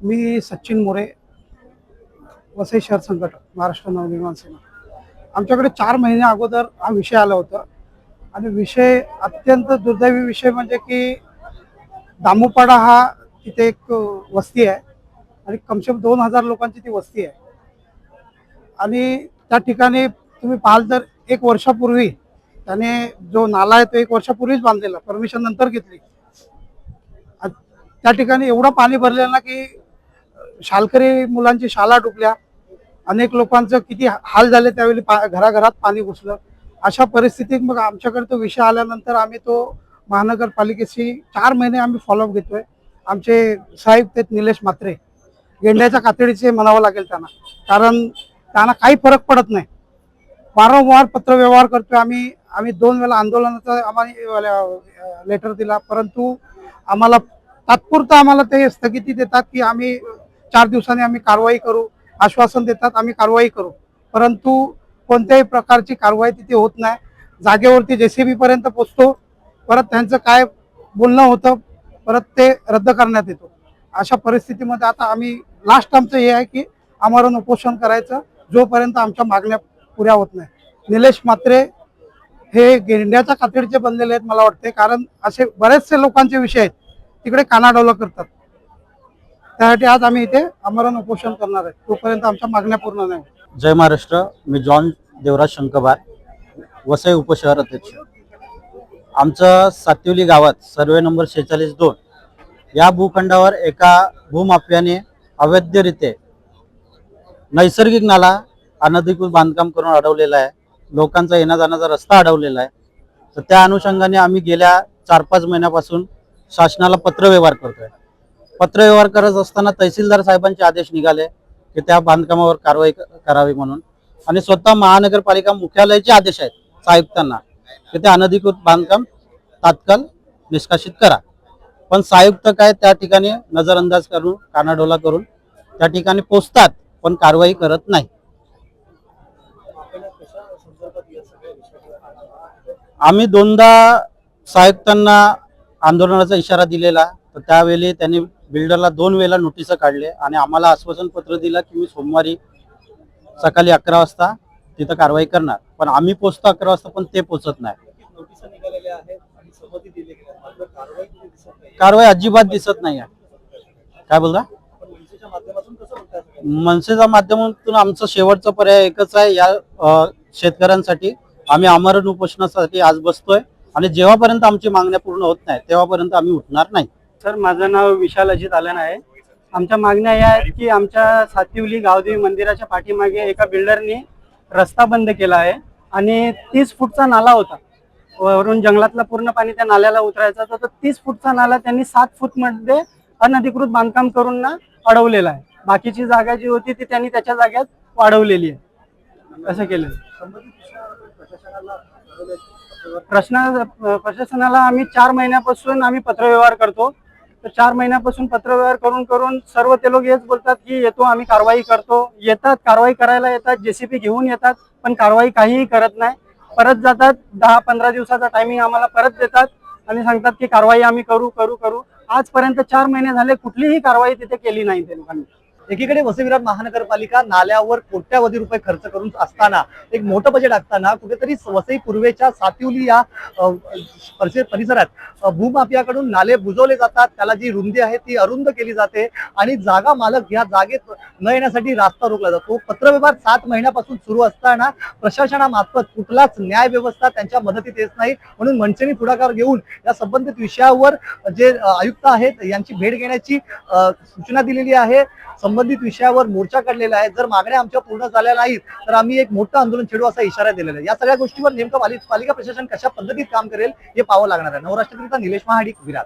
मी सचिन मोरे, वसई शहर संघटक, महाराष्ट्र नवनिर्माण सेना। आमच्याकडे 4 महिने अगोदर हा विषय आला होता आणि विषय अत्यंत दुर्दैवी विषय म्हणजे की दामुपाडा हा तिथे एक वस्ती आहे आणि कमसे कम 2000 लोकांची ती वस्ती आहे आणि त्या ठिकाणी तुम्ही पाहाल तर 1 वर्षापूर्वी त्याने जो नाला आहे तो 1 वर्षापूर्वीच बांधलेला, परमिशन नंतर घेतली। त्या ठिकाणी एवढं पाणी भरलेलं ना की शाळकरी मुलांची शाळा डुबल्या, अनेक लोकांचं किती हाल झाले, त्यावेळी घराघरात पाणी घुसलं। अशा परिस्थितीत मग आमच्याकडे तो विषय आल्यानंतर आम्ही तो महानगरपालिकेशी 4 महिने आम्ही फॉलोअप घेतोय। आमचे साहेब ते निलेश म्हात्रे, गेंड्याच्या कातडीचे म्हणावं लागेल त्यांना, कारण त्यांना काही फरक पडत नाही। वारंवार पत्रव्यवहार करतोय आम्ही आम्ही 2 वेळा आंदोलनाचा आम्हाला लेटर दिला, परंतु आम्हाला तात्पुरतं आम्हाला ते स्थगिती देतात की आम्ही 4 दिवसांनी आम्ही कारवाई करू, आश्वासन देतात आम्ही कारवाई करू, परंतु कोणत्याही प्रकारची कारवाई तिथे होत नाही। जागेवरती जेसीबी पर्यंत पोहोचतो, परत त्यांचं काय बोलणं होतं, परत ते रद्द करण्यात येतो। अशा परिस्थितीमध्ये आता आम्ही लास्ट आमचं हे आहे की आमरण उपोषण करायचं जोपर्यंत आमच्या मागण्या पुऱ्या होत नाही। निलेश म्हात्रे हे गेंड्याच्या कातडीचे बनलेले आहेत मला वाटते, कारण असे बरेचसे लोकांचे विषय आहेत तिकडे कानाडोला करतात। त्यासाठी आज आम्ही इथे आमरण उपोषण करणार आहे तोपर्यंत आमच्या मागण्या पूर्ण नाही। जय महाराष्ट्र। मी जॉन देवराज शंकरबार, वसई उपशहर अध्यक्ष। आमचं सातिवली गावात सर्वे नंबर 46-2 या भूखंडावर एका भूमाफियाने अवैधरित्या नैसर्गिक नाला अनधिकृत बांधकाम करून अडवलेला आहे। लोकांचा येण्या जाण्याचा रस्ता अडवलेला आहे। तर त्या अनुषंगाने आम्ही गेल्या 4-5 महिन्यापासून शासनाला पत्रव्यवहार करतोय। पत्रव्यवहार करत असताना तहसीलदार साहेबांचे आदेश निघाले की त्या बांधकामावर कारवाई करावी म्हणून, आणि स्वतः महानगरपालिका मुख्यालयाचे आदेश आहेत आयुक्तांना की ते अनधिकृत बांधकाम तात्काळ निष्कासित करा। पण आयुक्त काय त्या ठिकाणी नजरअंदाज करून कानाडोला करून त्या ठिकाणी पोचतात पण कारवाई करत नाही। आम्ही 2दा आयुक्तांना आंदोलनाचा इशारा दिलेला, तर त्यावेळी त्यांनी बिल्डरला 2 वेळा नोटीस काढले आणि आम्हाला आश्वासन पत्र दिलं की मी सोमवारी सकाळी 11 वाजता तिथं कारवाई करणार, पण आम्ही पोचतो 11 वाजता पण ते पोचत नाही। कारवाई अजिबात दिसत नाही आहे। काय बोलता? मनसेच्या माध्यमातून आमचं शेवटचा पर्याय एकच आहे, या शेतकऱ्यांसाठी आम्ही आमरण उपोषणासाठी आज बसतोय आणि जेव्हापर्यंत आमची मागण्या पूर्ण होत नाही तेव्हापर्यंत आम्ही उठणार नाही। सर, माझं नाव विशाल अजित आलन आहे। आमच्या मागण्या या आहेत की आमच्या सातिवली गावदेवी मंदिराच्या पाठीमागे एका बिल्डरनी रस्ता बंद केला आहे आणि 30 फूटचा नाला होता, वरून जंगलातला पूर्ण पाणी त्या नाल्याला उतरायचा, तर 30 फूटचा नाला त्यांनी 7 फूटमध्ये अनधिकृत बांधकाम करून ना अडवलेला आहे। बाकीची जागा जी होती ती त्यांनी त्याच्या जागेत वाढवलेली आहे। असं केलं। प्रशासनाला आम्ही 4 महिन्यापासून आम्ही पत्रव्यवहार करतो, तर 4 महिन्यापासून पत्रव्यवहार करून करून सर्व ते लोक हेच बोलतात की येतो आम्ही कारवाई करतो, येतात कारवाई करायला येतात, जेसीबी घेऊन येतात, पण कारवाई काहीही करत नाही। परत जातात, 10-15 दिवसाचा टायमिंग आम्हाला परत देतात आणि सांगतात की कारवाई आम्ही करू करू करू। आजपर्यंत 4 महिने झाले कुठलीही कारवाई तिथे केली नाही ते लोकांनी। एकीकडे वसई विरार महानगरपालिका नाल्यावर कोट्यावधी रुपये खर्च करून असताना, एक मोठं बजेट असताना कुठेतरी वसई पूर्वेच्या सातिवली या परिसरात भूमाफियाकडून नाले बुजवले जातात, त्याला जी रुंदी आहे ती अरुंद केली जाते आणि जागा मालक या जागेत न येण्यासाठी रास्ता रोखला जातो। पत्रव्यवहार 7 महिन्यापासून सुरू असताना प्रशासनामार्फत कुठलाच न्याय व्यवस्था त्यांच्या मदतीत येत नाही, म्हणून मनसेने पुढाकार घेऊन या संबंधित विषयावर जे आयुक्त आहेत यांची भेट घेण्याची सूचना दिलेली आहे। संबंधित विषयावर मोर्चा काढलेला आहे। जर मागण्या आमच्या पूर्ण झाल्या नाहीत तर आम्ही एक मोठं आंदोलन छेडू असा इशारा दिलेला आहे। या सगळ्या गोष्टीवर नेमकं पालिका प्रशासन कशा पद्धतीत काम करेल हे पाहावं लागणार आहे। नवराष्ट्रकरिता निलेश महाडिक, विरार।